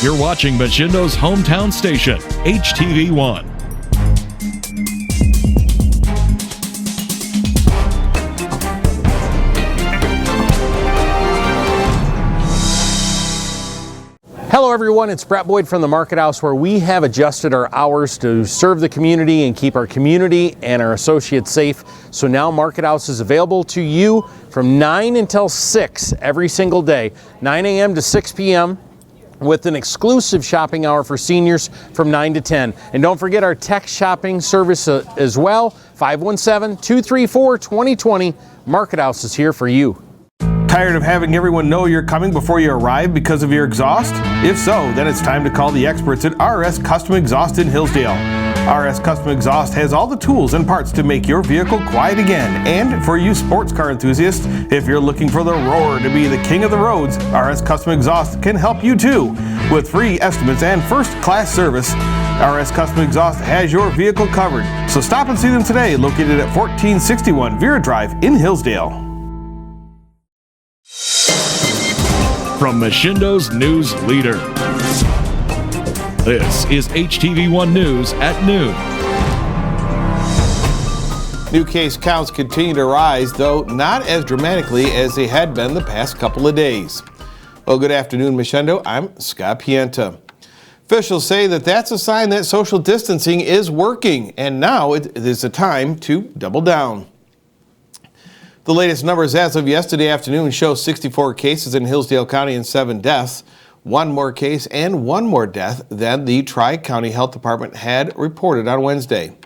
You're watching Machindo's hometown station, HTV1. Hello everyone, it's Brett Boyd from the Market House, where we have adjusted our hours to serve the community and keep our community and our associates safe. So now Market House is available to you from 9 until 6 every single day, 9 a.m. to 6 p.m. with an exclusive shopping hour for seniors from 9 to 10. And don't forget our text shopping service as well, 517-234-2020. Market House is here for you. Tired of having everyone know you're coming before you arrive because of your exhaust? If so, then it's time to call the experts at RS Custom Exhaust in Hillsdale. RS Custom Exhaust has all the tools and parts to make your vehicle quiet again. And for you sports car enthusiasts, if you're looking for the roar to be the king of the roads, RS Custom Exhaust can help you too. With free estimates and first-class service, RS Custom Exhaust has your vehicle covered. So stop and see them today, located at 1461 Vera Drive in Hillsdale. From Machindo's news leader, this is HTV1 News at noon. New case counts continue to rise, though not as dramatically as they had been the past couple of days. Well, good afternoon, Machindo. I'm Scott Pienta. Officials say that that's a sign that social distancing is working, and now it is a time to double down. The latest numbers as of yesterday afternoon show 64 cases in Hillsdale County and 7 deaths, one more case and one more death than the Tri-County Health Department had reported on Wednesday.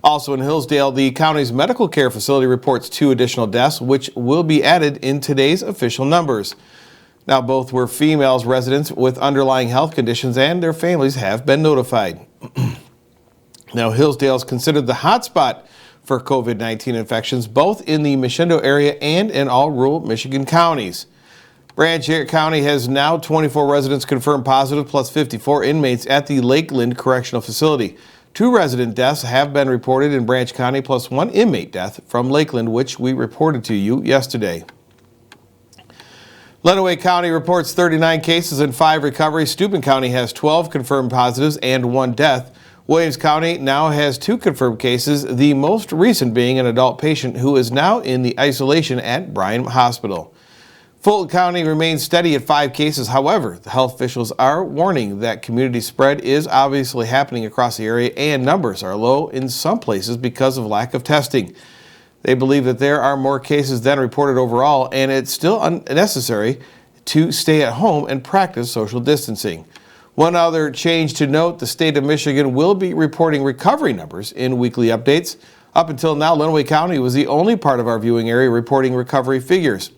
Also in Hillsdale, the county's medical care facility reports 2 additional deaths, which will be added in today's official numbers. Now, both were females residents with underlying health conditions, and their families have been notified. Now, Hillsdale is considered the hotspot for COVID-19 infections, both in the Machindo area and in all rural Michigan counties. Branch County has now 24 residents confirmed positive, plus 54 inmates at the Lakeland Correctional Facility. 2 resident deaths have been reported in Branch County, plus 1 inmate death from Lakeland, which we reported to you yesterday. Lenawee County reports 39 cases and 5 recoveries. Steuben County has 12 confirmed positives and 1 death. Williams County now has 2 confirmed cases, the most recent being an adult patient who is now in the isolation at Bryan Hospital. Fulton County remains steady at 5 cases. However, the health officials are warning that community spread is obviously happening across the area, and numbers are low in some places because of lack of testing. They believe that there are more cases than reported overall, and it's still unnecessary to stay at home and practice social distancing. One other change to note, the state of Michigan will be reporting recovery numbers in weekly updates. Up until now, Lenawee County was the only part of our viewing area reporting recovery figures,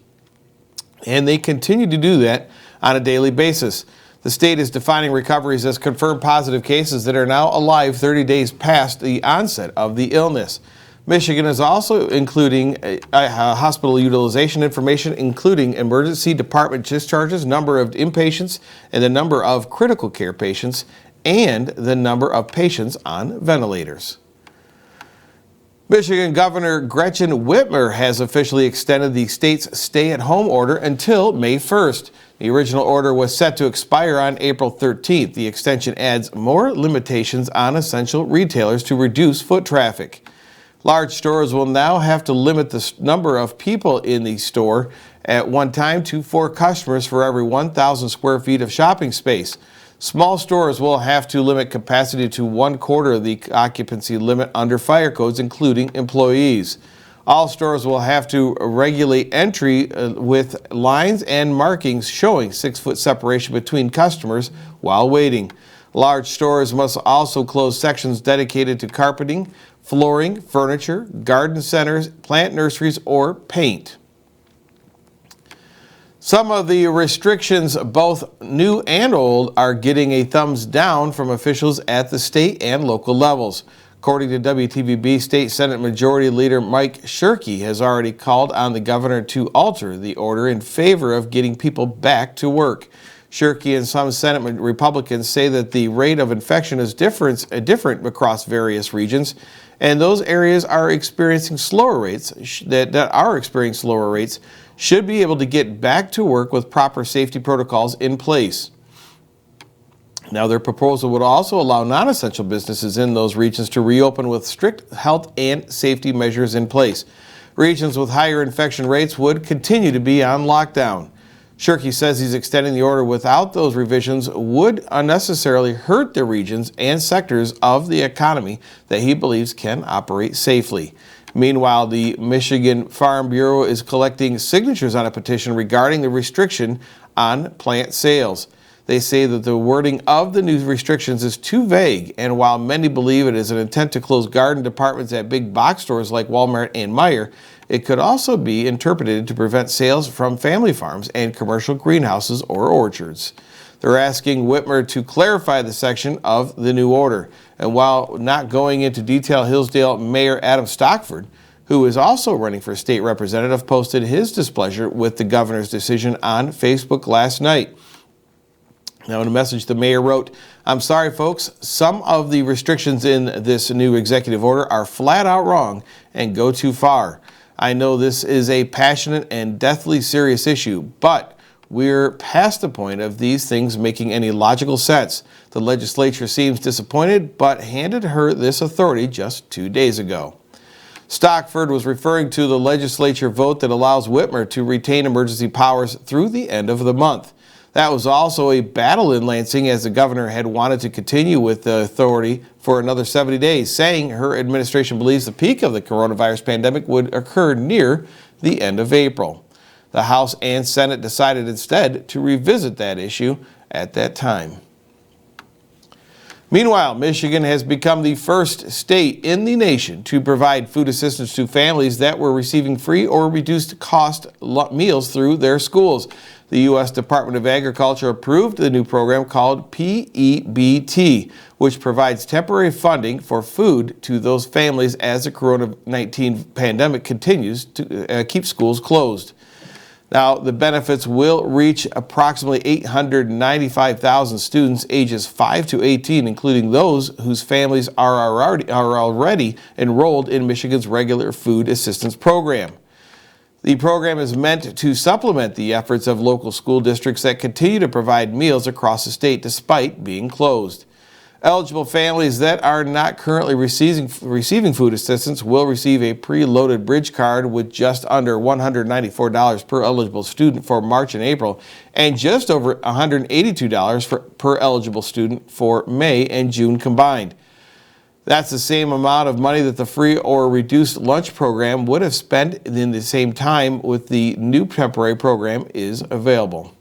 and they continue to do that on a daily basis. The state is defining recoveries as confirmed positive cases that are now alive 30 days past the onset of the illness. Michigan is also including hospital utilization information, including emergency department discharges, number of inpatients, and the number of critical care patients, and the number of patients on ventilators. Michigan Governor Gretchen Whitmer has officially extended the state's stay-at-home order until May 1st. The original order was set to expire on April 13th. The extension adds more limitations on essential retailers to reduce foot traffic. Large stores will now have to limit the number of people in the store at one time to 4 customers for every 1,000 square feet of shopping space. Small stores will have to limit capacity to 1/4 of the occupancy limit under fire codes, including employees. All stores will have to regulate entry with lines and markings showing 6-foot separation between customers while waiting. Large stores must also close sections dedicated to carpeting, flooring, furniture, garden centers, plant nurseries, or paint. Some of the restrictions, both new and old, are getting a thumbs down from officials at the state and local levels. According to WTVB, State Senate Majority Leader Mike Shirkey has already called on the governor to alter the order in favor of getting people back to work. Shirkey and some Senate Republicans say that the rate of infection is different across various regions, and those areas are experiencing slower rates should be able to get back to work with proper safety protocols in place. Now, their proposal would also allow non-essential businesses in those regions to reopen with strict health and safety measures in place. Regions with higher infection rates would continue to be on lockdown. Shirkey says he's extending the order without those revisions would unnecessarily hurt the regions and sectors of the economy that he believes can operate safely. Meanwhile, the Michigan Farm Bureau is collecting signatures on a petition regarding the restriction on plant sales. They say that the wording of the new restrictions is too vague, and while many believe it is an intent to close garden departments at big box stores like Walmart and Meijer, it could also be interpreted to prevent sales from family farms and commercial greenhouses or orchards. They're asking Whitmer to clarify the section of the new order. And while not going into detail, Hillsdale Mayor Adam Stockford, who is also running for state representative, posted his displeasure with the governor's decision on Facebook last night. Now, in a message, the mayor wrote, "I'm sorry, folks. Some of the restrictions in this new executive order are flat out wrong and go too far. I know this is a passionate and deathly serious issue, but we're past the point of these things making any logical sense. The legislature seems disappointed, but handed her this authority just 2 days ago." Stockford was referring to the legislature vote that allows Whitmer to retain emergency powers through the end of the month. That was also a battle in Lansing, as the governor had wanted to continue with the authority for another 70 days, saying her administration believes the peak of the coronavirus pandemic would occur near the end of April. The House and Senate decided instead to revisit that issue at that time. Meanwhile, Michigan has become the first state in the nation to provide food assistance to families that were receiving free or reduced cost meals through their schools. The U.S. Department of Agriculture approved the new program called PEBT, which provides temporary funding for food to those families as the COVID-19 pandemic continues to keep schools closed. Now, the benefits will reach approximately 895,000 students ages 5 to 18, including those whose families are already enrolled in Michigan's regular food assistance program. The program is meant to supplement the efforts of local school districts that continue to provide meals across the state despite being closed. Eligible families that are not currently receiving food assistance will receive a preloaded bridge card with just under $194 per eligible student for March and April, and just over $182 per eligible student for May and June combined. That's the same amount of money that the free or reduced lunch program would have spent in the same time with the new temporary program is available.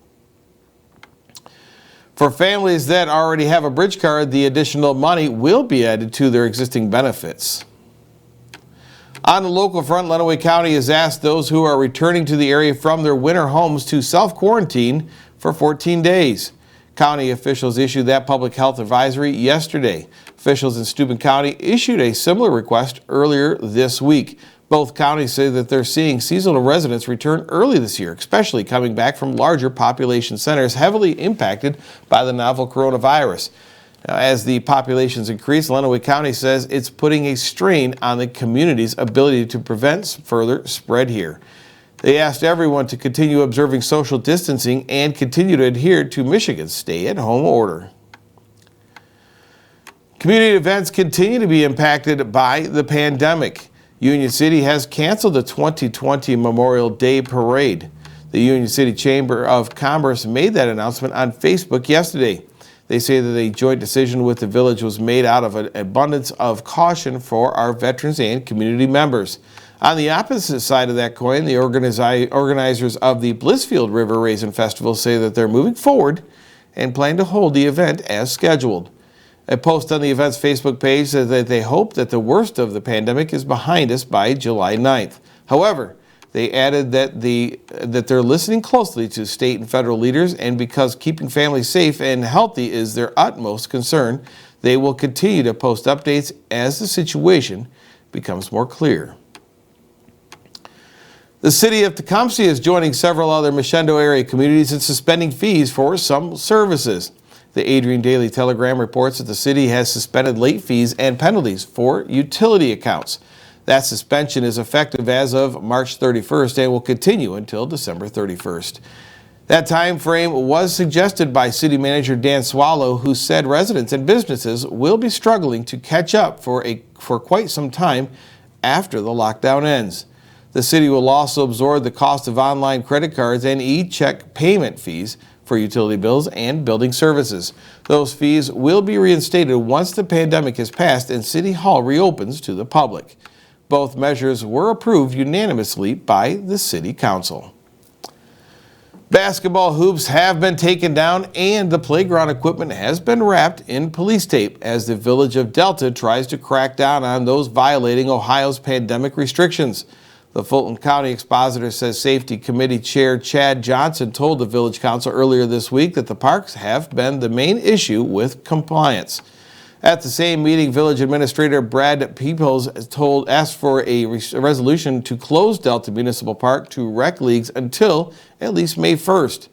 For families that already have a bridge card, the additional money will be added to their existing benefits. On the local front, Lenawee County has asked those who are returning to the area from their winter homes to self-quarantine for 14 days. County officials issued that public health advisory yesterday. Officials in Steuben County issued a similar request earlier this week. Both counties say that they're seeing seasonal residents return early this year, especially coming back from larger population centers heavily impacted by the novel coronavirus. Now, as the populations increase, Lenawee County says it's putting a strain on the community's ability to prevent further spread here. They asked everyone to continue observing social distancing and continue to adhere to Michigan's stay-at-home order. Community events continue to be impacted by the pandemic. Union City has canceled the 2020 Memorial Day Parade. The Union City Chamber of Commerce made that announcement on Facebook yesterday. They say that a joint decision with the village was made out of an abundance of caution for our veterans and community members. On the opposite side of that coin, the organizers of the Blissfield River Raisin Festival say that they're moving forward and plan to hold the event as scheduled. A post on the event's Facebook page says that they hope that the worst of the pandemic is behind us by July 9th. However, they added that they're listening closely to state and federal leaders, and because keeping families safe and healthy is their utmost concern, they will continue to post updates as the situation becomes more clear. The city of Tecumseh is joining several other Meshendo area communities in suspending fees for some services. The Adrian Daily Telegram reports that the city has suspended late fees and penalties for utility accounts. That suspension is effective as of March 31st and will continue until December 31st. That time frame was suggested by City Manager Dan Swallow, who said residents and businesses will be struggling to catch up for quite some time after the lockdown ends. The city will also absorb the cost of online credit cards and e-check payment fees for utility bills and building services. Those fees will be reinstated once the pandemic has passed and City Hall reopens to the public. Both measures were approved unanimously by the City Council. Basketball hoops have been taken down and the playground equipment has been wrapped in police tape as the village of Delta tries to crack down on those violating Ohio's pandemic restrictions. The Fulton County Expositor says Safety Committee Chair Chad Johnson told the Village Council earlier this week that the parks have been the main issue with compliance. At the same meeting, Village Administrator Brad Peoples asked for a resolution to close Delta Municipal Park to rec leagues until at least May 1st.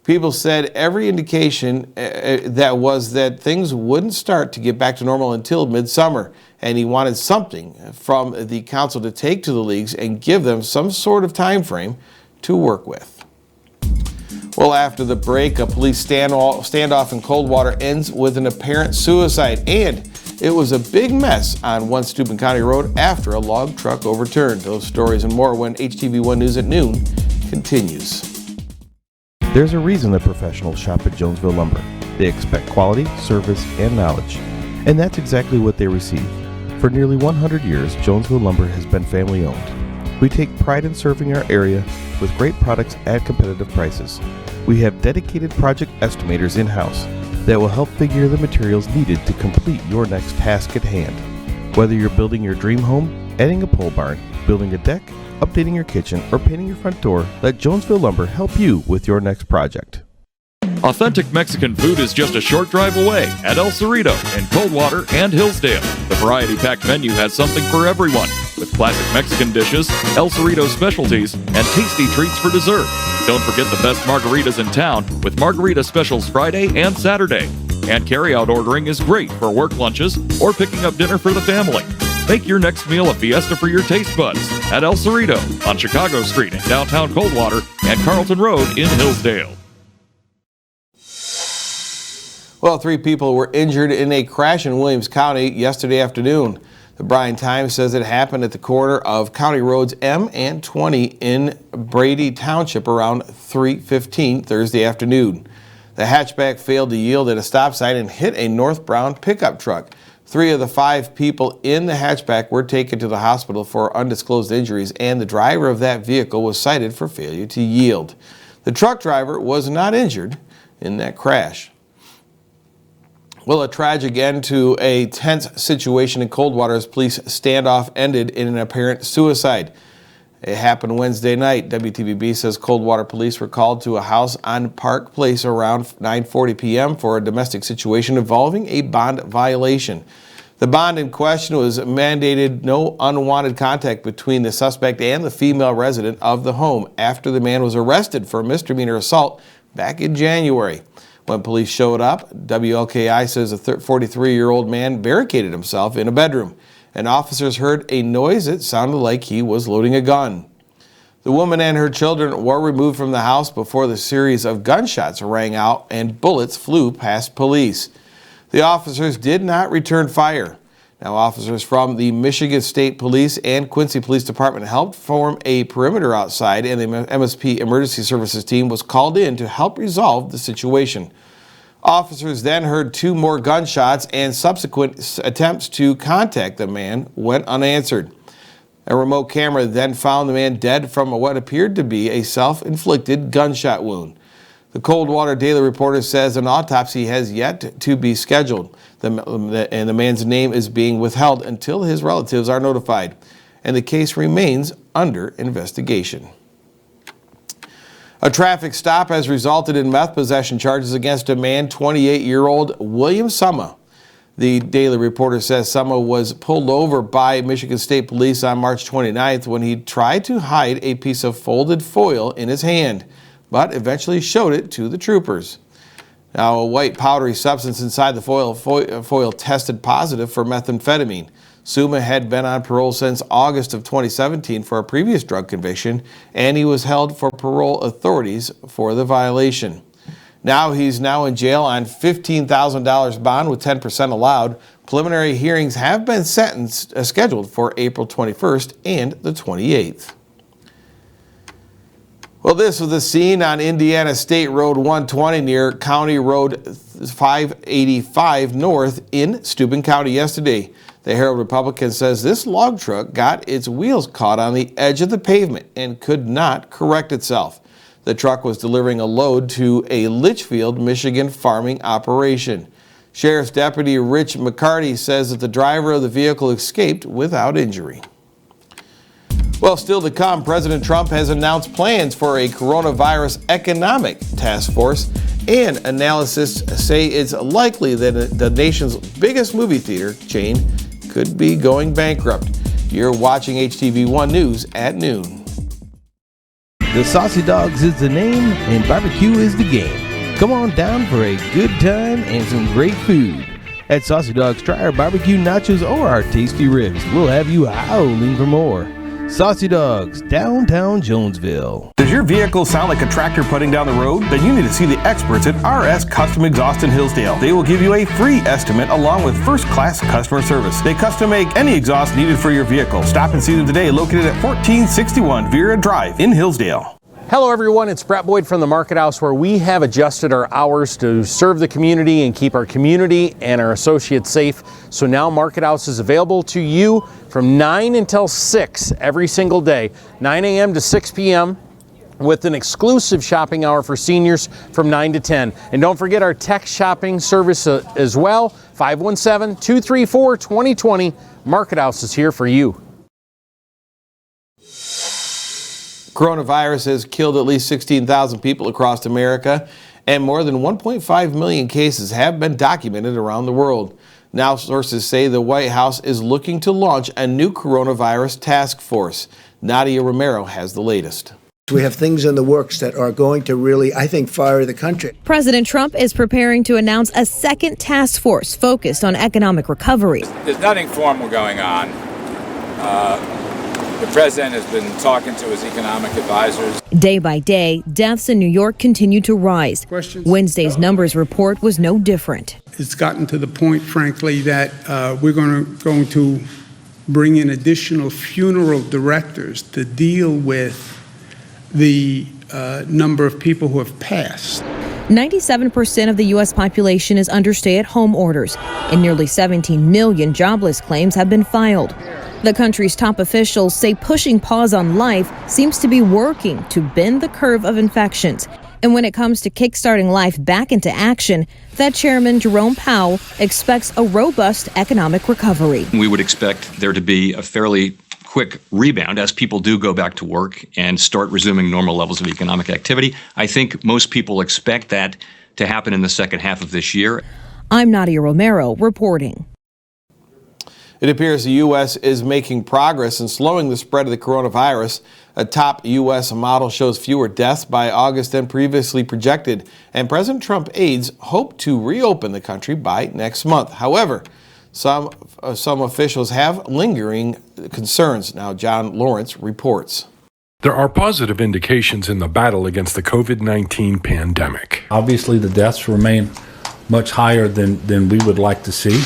Peoples said every indication that things wouldn't start to get back to normal until midsummer, and he wanted something from the council to take to the leagues and give them some sort of time frame to work with. Well, after the break, a police standoff in Coldwater ends with an apparent suicide, and it was a big mess on one Steuben County road after a log truck overturned. Those stories and more when HTV1 News at Noon continues. There's a reason that professionals shop at Jonesville Lumber. They expect quality, service, and knowledge, and that's exactly what they receive. For nearly 100 years, Jonesville Lumber has been family-owned. We take pride in serving our area with great products at competitive prices. We have dedicated project estimators in-house that will help figure the materials needed to complete your next task at hand. Whether you're building your dream home, adding a pole barn, building a deck, updating your kitchen, or painting your front door, let Jonesville Lumber help you with your next project. Authentic Mexican food is just a short drive away at El Cerrito in Coldwater and Hillsdale. The variety-packed menu has something for everyone, with classic Mexican dishes, El Cerrito specialties, and tasty treats for dessert. Don't forget the best margaritas in town with margarita specials Friday and Saturday. And carry-out ordering is great for work lunches or picking up dinner for the family. Make your next meal a fiesta for your taste buds at El Cerrito on Chicago Street in downtown Coldwater and Carlton Road in Hillsdale. Well, 3 people were injured in a crash in Williams County yesterday afternoon. The Bryan Times says it happened at the corner of County Roads M and 20 in Brady Township around 3:15 Thursday afternoon. The hatchback failed to yield at a stop sign and hit a northbound pickup truck. 3 of the 5 people in the hatchback were taken to the hospital for undisclosed injuries, and the driver of that vehicle was cited for failure to yield. The truck driver was not injured in that crash. Well, a tragic end to a tense situation in Coldwater as police standoff ended in an apparent suicide. It happened Wednesday night. WTVB says Coldwater police were called to a house on Park Place around 9:40 p.m. for a domestic situation involving a bond violation. The bond in question was mandated no unwanted contact between the suspect and the female resident of the home after the man was arrested for misdemeanor assault back in January. When police showed up, WLKI says a 43-year-old man barricaded himself in a bedroom, and officers heard a noise that sounded like he was loading a gun. The woman and her children were removed from the house before the series of gunshots rang out and bullets flew past police. The officers did not return fire. Now, officers from the Michigan State Police and Quincy Police Department helped form a perimeter outside, and the MSP Emergency Services team was called in to help resolve the situation. Officers then heard 2 more gunshots, and subsequent attempts to contact the man went unanswered. A remote camera then found the man dead from what appeared to be a self-inflicted gunshot wound. The Coldwater Daily Reporter says an autopsy has yet to be scheduled, and the man's name is being withheld until his relatives are notified, and the case remains under investigation. A traffic stop has resulted in meth possession charges against a man, 28-year-old William Summa. The Daily Reporter says Summa was pulled over by Michigan State Police on March 29th when he tried to hide a piece of folded foil in his hand, but eventually showed it to the troopers. Now, a white powdery substance inside the foil tested positive for methamphetamine. Suma had been on parole since August of 2017 for a previous drug conviction, and he was held for parole authorities for the violation. Now he's in jail on $15,000 bond with 10% allowed. Preliminary hearings have been scheduled for April 21st and the 28th. Well, this was the scene on Indiana State Road 120 near County Road 585 North in Steuben County yesterday. The Herald Republican says this log truck got its wheels caught on the edge of the pavement and could not correct itself. The truck was delivering a load to a Litchfield, Michigan farming operation. Sheriff's Deputy Rich McCarty says that the driver of the vehicle escaped without injury. Well, still to come, President Trump has announced plans for a coronavirus economic task force, and analysts say it's likely that the nation's biggest movie theater chain could be going bankrupt. You're watching HTV1 News at noon. The Saucy Dogs is the name and barbecue is the game. Come on down for a good time and some great food. At Saucy Dogs, try our barbecue nachos or our tasty ribs. We'll have you howling for more. Saucy Dogs, downtown Jonesville. Does your vehicle sound like a tractor putting down the road? Then you need to see the experts at RS Custom Exhaust in Hillsdale. They will give you a free estimate along with first-class customer service. They custom make any exhaust needed for your vehicle. Stop and see them today, located at 1461 Vera Drive in Hillsdale. Hello everyone, it's Brett Boyd from the Market House, where we have adjusted our hours to serve the community and keep our community and our associates safe. So now Market House is available to you from 9 until 6 every single day, 9 a.m. to 6 p.m. with an exclusive shopping hour for seniors from 9 to 10. And don't forget our tech shopping service as well, 517-234-2020. Market House is here for you. Coronavirus has killed at least 16,000 people across America, and more than 1.5 million cases have been documented around the world. Now sources say the White House is looking to launch a new coronavirus task force. Nadia Romero has the latest. We have things in the works that are going to really, I think, fire the country. President Trump is preparing to announce a second task force focused on economic recovery. There's nothing formal going on. The president has been talking to his economic advisors. Day by day, deaths in New York continue to rise. Wednesday's numbers report was no different. It's gotten to the point, frankly, that we're going to bring in additional funeral directors to deal with the number of people who have passed. 97% of the U.S. population is under stay-at-home orders, and nearly 17 million jobless claims have been filed. The country's top officials say pushing pause on life seems to be working to bend the curve of infections. And when it comes to kickstarting life back into action, Fed Chairman Jerome Powell expects a robust economic recovery. We would expect there to be a fairly quick rebound as people do go back to work and start resuming normal levels of economic activity. I think most people expect that to happen in the second half of this year. I'm Nadia Romero reporting. It appears the U.S. is making progress in slowing the spread of the coronavirus. A top U.S. model shows fewer deaths by August than previously projected, and President Trump aides hope to reopen the country by next month. However, some officials have lingering concerns. Now, John Lawrence reports. There are positive indications in the battle against the COVID-19 pandemic. Obviously, the deaths remain much higher than we would like to see.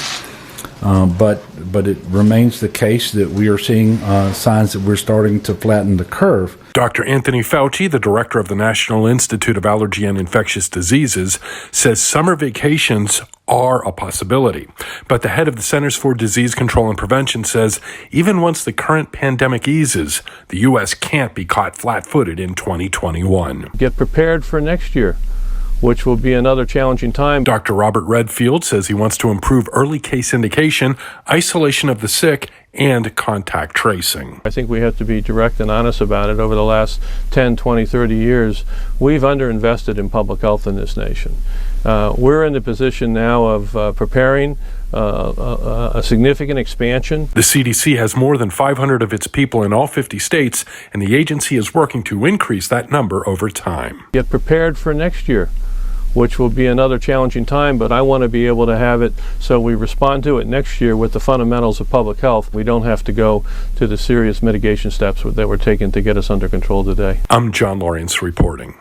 But it remains the case that we are seeing signs that we're starting to flatten the curve. Dr. Anthony Fauci, the director of the National Institute of Allergy and Infectious Diseases, says summer vacations are a possibility. But the head of the Centers for Disease Control and Prevention says even once the current pandemic eases, the U.S. can't be caught flat-footed in 2021. Get prepared for next year, which will be another challenging time. Dr. Robert Redfield says he wants to improve early case indication, isolation of the sick, and contact tracing. I think we have to be direct and honest about it. Over the last 10, 20, 30 years, we've underinvested in public health in this nation. We're in the position now of preparing a significant expansion. The CDC has more than 500 of its people in all 50 states, and the agency is working to increase that number over time. Get prepared for next year, which will be another challenging time, but I want to be able to have it so we respond to it next year with the fundamentals of public health. We don't have to go to the serious mitigation steps that were taken to get us under control today. I'm John Lawrence reporting.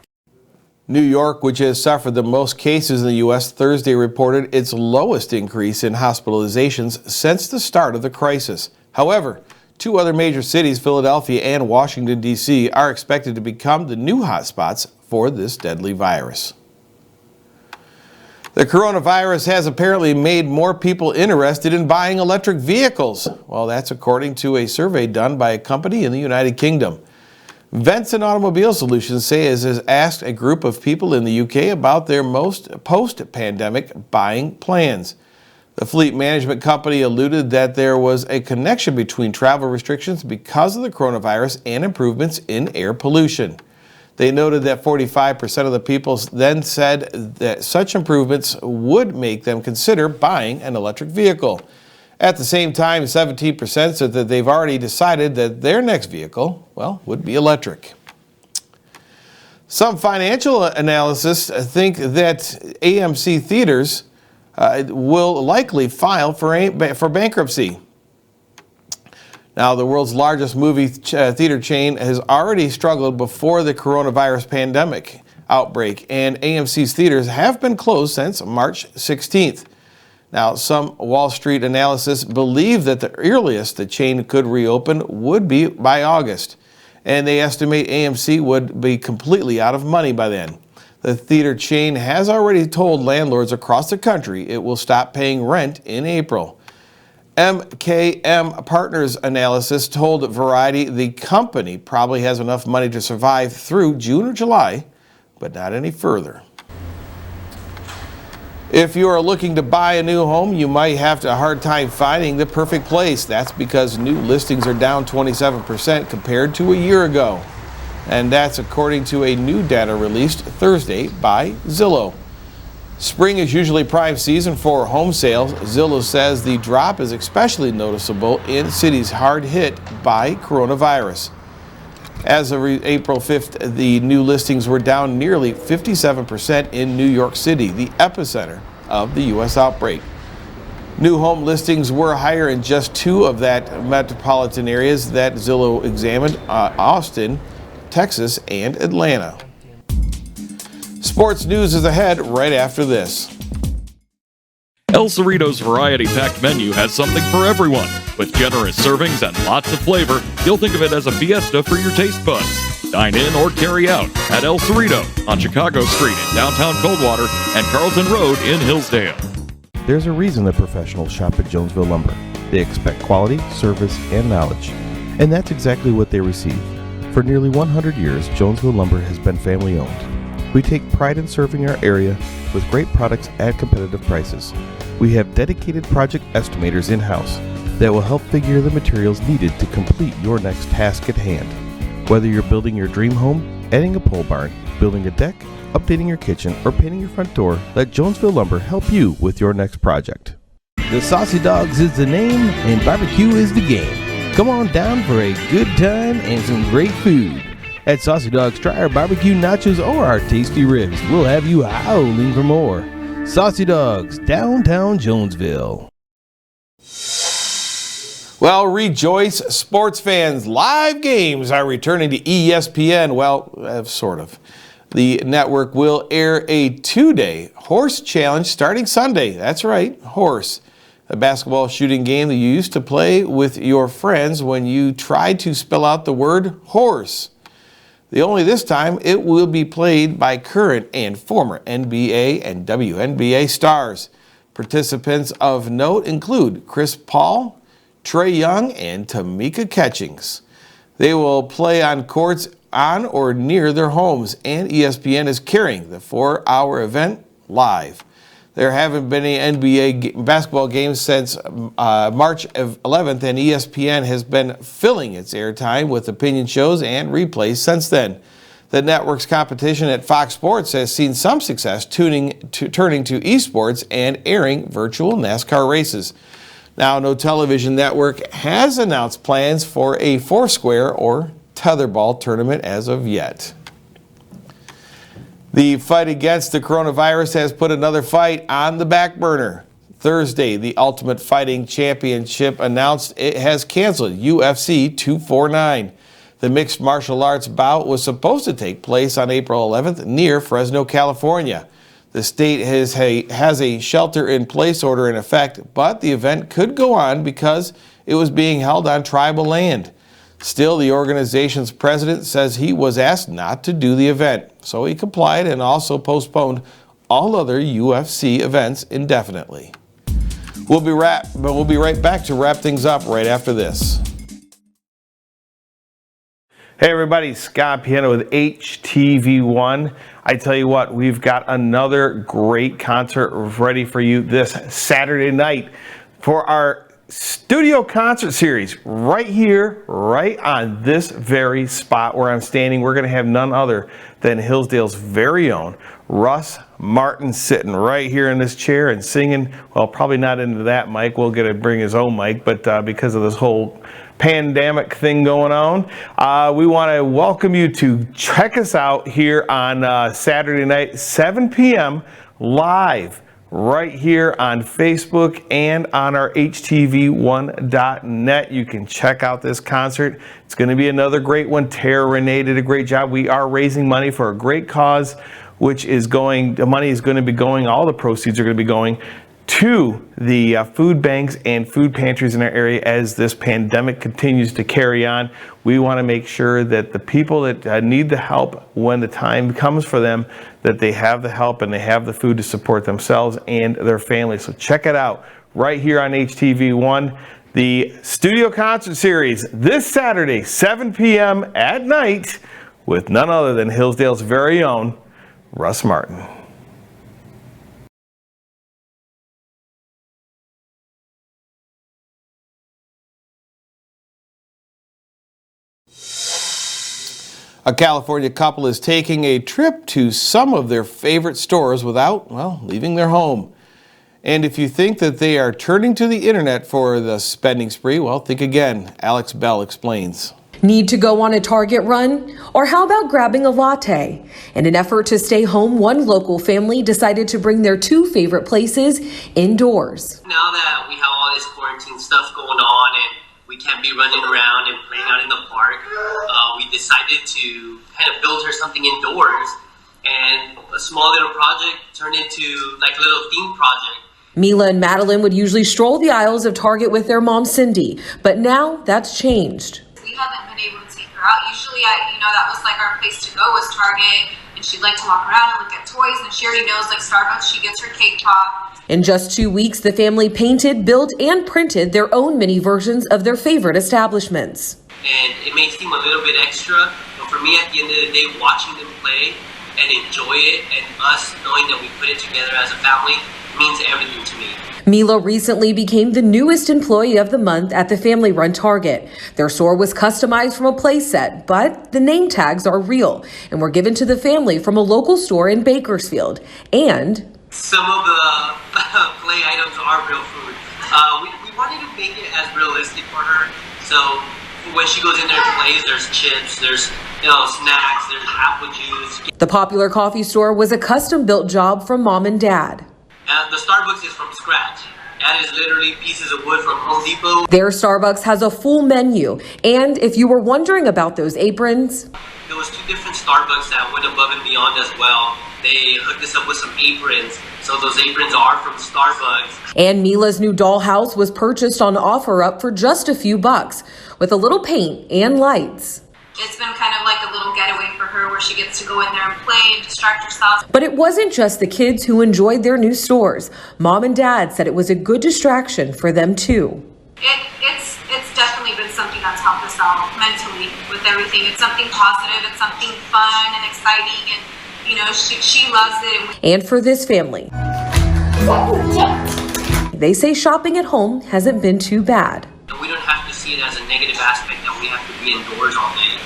New York, which has suffered the most cases in the U.S., Thursday reported its lowest increase in hospitalizations since the start of the crisis. However, two other major cities, Philadelphia and Washington, D.C., are expected to become the new hotspots for this deadly virus. The coronavirus has apparently made more people interested in buying electric vehicles. Well, that's according to a survey done by a company in the United Kingdom. Venson Automobile Solutions says has asked a group of people in the UK about their most post-pandemic buying plans. The fleet management company alluded that there was a connection between travel restrictions because of the coronavirus and improvements in air pollution. They noted that 45% of the people then said that such improvements would make them consider buying an electric vehicle. At the same time, 17% said that they've already decided that their next vehicle, well, would be electric. Some financial analysts think that AMC Theaters will likely file for bankruptcy. Now, the world's largest movie theater chain has already struggled before the coronavirus pandemic outbreak, and AMC's theaters have been closed since March 16th. Now, some Wall Street analysts believe that the earliest the chain could reopen would be by August, and they estimate AMC would be completely out of money by then. The theater chain has already told landlords across the country it will stop paying rent in April. MKM Partners analysis told Variety the company probably has enough money to survive through June or July, but not any further. If you are looking to buy a new home, you might have a hard time finding the perfect place. That's because new listings are down 27% compared to a year ago. And that's according to a new data released Thursday by Zillow. Spring is usually prime season for home sales. Zillow says the drop is especially noticeable in cities hard hit by coronavirus. As of April 5th, the new listings were down nearly 57% in New York City, the epicenter of the U.S. outbreak. New home listings were higher in just two of that metropolitan areas that Zillow examined, Austin, Texas, and Atlanta. Sports news is ahead right after this. El Cerrito's variety-packed menu has something for everyone. With generous servings and lots of flavor, you'll think of it as a fiesta for your taste buds. Dine in or carry out at El Cerrito on Chicago Street in downtown Coldwater and Carlton Road in Hillsdale. There's a reason that professionals shop at Jonesville Lumber. They expect quality, service, and knowledge. And that's exactly what they receive. For nearly 100 years, Jonesville Lumber has been family-owned. We take pride in serving our area with great products at competitive prices. We have dedicated project estimators in-house that will help figure the materials needed to complete your next task at hand. Whether you're building your dream home, adding a pole barn, building a deck, updating your kitchen, or painting your front door, let Jonesville Lumber help you with your next project. The Saucy Dogs is the name and barbecue is the game. Come on down for a good time and some great food. At Saucy Dogs, try our barbecue nachos or our tasty ribs. We'll have you howling for more. Saucy Dogs, downtown Jonesville. Well, rejoice, sports fans. Live games are returning to ESPN. Well, sort of. The network will air a 2-day horse challenge starting Sunday. That's right, horse. A basketball shooting game that you used to play with your friends when you tried to spell out the word horse. Only this time, it will be played by current and former NBA and WNBA stars. Participants of note include Chris Paul, Trae Young, and Tamika Catchings. They will play on courts on or near their homes, and ESPN is carrying the 4-hour event live. There haven't been any NBA basketball games since March 11th, and ESPN has been filling its airtime with opinion shows and replays since then. The network's competition at Fox Sports has seen some success turning to esports and airing virtual NASCAR races. Now, no television network has announced plans for a Foursquare or tetherball tournament as of yet. The fight against the coronavirus has put another fight on the back burner. Thursday, the Ultimate Fighting Championship announced it has canceled UFC 249. The mixed martial arts bout was supposed to take place on April 11th near Fresno, California. The state has a shelter-in-place order in effect, but the event could go on because it was being held on tribal land. Still, the organization's president says he was asked not to do the event, so he complied and also postponed all other UFC events indefinitely. We'll be right back to wrap things up right after this. Hey everybody, Scott Piano with HTV1. I tell you what, we've got another great concert ready for you this Saturday night for our studio concert series right here, right on this very spot where I'm standing. We're going to have none other than Hillsdale's very own Russ Martin sitting right here in this chair and singing. Well, probably not into that mic. We'll get to bring his own mic, but because of this whole pandemic thing going on, we want to welcome you to check us out here on Saturday night, 7 p.m. live right here on Facebook and on our HTV1.net. You can check out this concert. It's going to be another great one. Tara Renee did a great job. We are raising money for a great cause, which is the money is going to be going, all the proceeds are going to be going to the food banks and food pantries in our area as this pandemic continues to carry on. We want to make sure that the people that need the help when the time comes for them, that they have the help and they have the food to support themselves and their families. So check it out right here on HTV1. The Studio Concert Series this Saturday, 7 p.m. at night with none other than Hillsdale's very own Russ Martin. A California couple is taking a trip to some of their favorite stores without, well, leaving their home. And if you think that they are turning to the internet for the spending spree, well, think again. Alex Bell explains. Need to go on a Target run? Or how about grabbing a latte? In an effort to stay home, one local family decided to bring their two favorite places indoors. Now that we have all this quarantine stuff going on and we can't be running around and playing out in the park, we decided to kind of build her something indoors, and a small little project turned into like a little theme project. Mila and Madeline would usually stroll the aisles of Target with their mom, Cindy, but now that's changed. We haven't been able to take her out. Usually, that was like our place to go was Target, and she'd like to walk around and look at toys, and she already knows like Starbucks, she gets her cake pop. In just 2 weeks, the family painted, built, and printed their own mini versions of their favorite establishments. And it may seem a little bit extra, but for me, at the end of the day, watching them play and enjoy it, and us knowing that we put it together as a family, means everything to me. Mila recently became the newest employee of the month at the family-run Target. Their store was customized from a playset, but the name tags are real and were given to the family from a local store in Bakersfield. And some of the play items are real food. We wanted to make it as realistic for her. So when she goes in there and plays, there's chips, there's snacks, there's apple juice. The popular coffee store was a custom-built job from mom and dad. The Starbucks is from scratch. That is literally pieces of wood from Home Depot. Their Starbucks has a full menu. And if you were wondering about those aprons, there was 2 different Starbucks that went above and beyond as well. They hooked us up with some aprons. So those aprons are from Starbucks. And Mila's new dollhouse was purchased on OfferUp for just a few bucks with a little paint and lights. It's been kind of like a little getaway for her where she gets to go in there and play and distract herself. But it wasn't just the kids who enjoyed their new stores. Mom and dad said it was a good distraction for them too. It's definitely been something that's helped us out mentally with everything. It's something positive, it's something fun and exciting, and she loves it. And for this family, they say shopping at home hasn't been too bad. We don't have to see it as a negative aspect that we have to be indoors all day.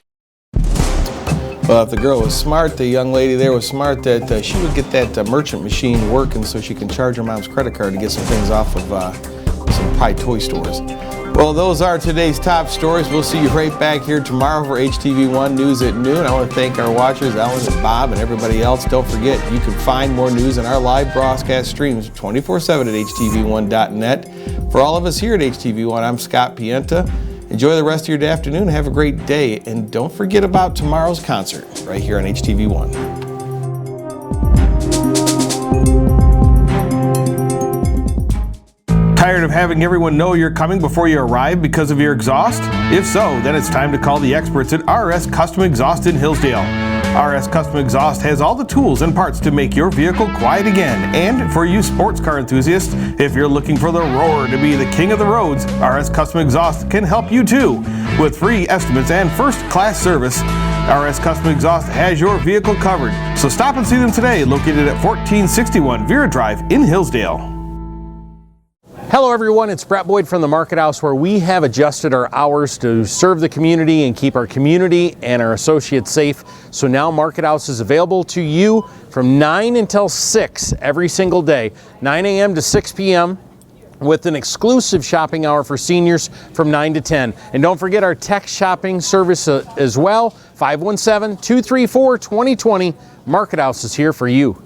Well, if the girl was smart, the young lady there was smart, that she would get that merchant machine working so she can charge her mom's credit card to get some things off of some probably toy stores. Well, those are today's top stories. We'll see you right back here tomorrow for HTV1 News at noon. I want to thank our watchers, Ellen and Bob, and everybody else. Don't forget, you can find more news on our live broadcast streams 24/7 at HTV1.net. For all of us here at HTV1, I'm Scott Pienta. Enjoy the rest of your afternoon. Have a great day. And don't forget about tomorrow's concert right here on HTV1. Tired of having everyone know you're coming before you arrive because of your exhaust? If so, then it's time to call the experts at RS Custom Exhaust in Hillsdale. RS Custom Exhaust has all the tools and parts to make your vehicle quiet again. And for you sports car enthusiasts, if you're looking for the roar to be the king of the roads, RS Custom Exhaust can help you too. With free estimates and first-class service, RS Custom Exhaust has your vehicle covered. So stop and see them today, located at 1461 Vera Drive in Hillsdale. Hello everyone, it's Brett Boyd from the Market House, where we have adjusted our hours to serve the community and keep our community and our associates safe. So now Market House is available to you from 9 until 6 every single day, 9 a.m. to 6 p.m. with an exclusive shopping hour for seniors from 9 to 10. And don't forget our tech shopping service as well, 517-234-2020. Market House is here for you.